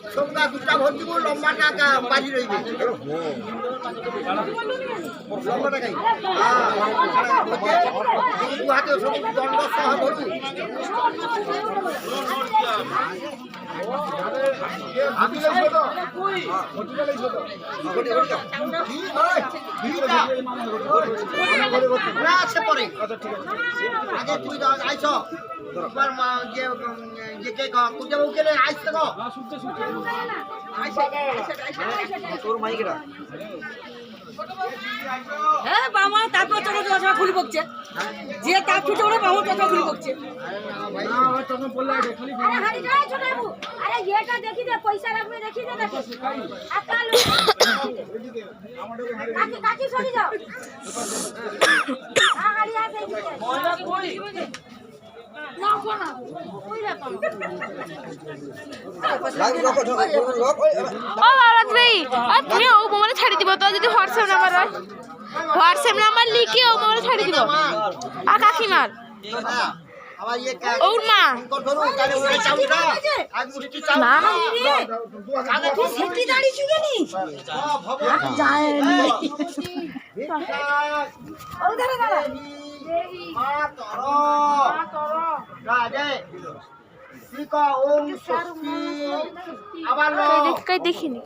সোমদা দুটা ভর্তি করে লম্বা টাকা বাজি রইবে লম্বা টাকাই দু হাতে সব দণ্ড সহ ধরবি আছে পরে আগে তুই আইস তোর মাইকেরা হ্যাঁ বাবা তারপর চলো চশমা খুলি বকছে যে তার ছুটে ওরা বাবা চশমা খুলি বকছে আরে এটা দেখি দে পয়সা রাখবে দেখি দে দেখি কাকি কাকি সরি যাও গাড়ি আছে না কোনা ওই রকম ও রাত্রি তুমি ও মোবাইল ছাড়ি দিব তো যদি হোয়াটসঅ্যাপ নাম্বার লিখে ও মোবাইল ছাড়ি দিব আর কাকিমার ওর মা না আবার দেখিনি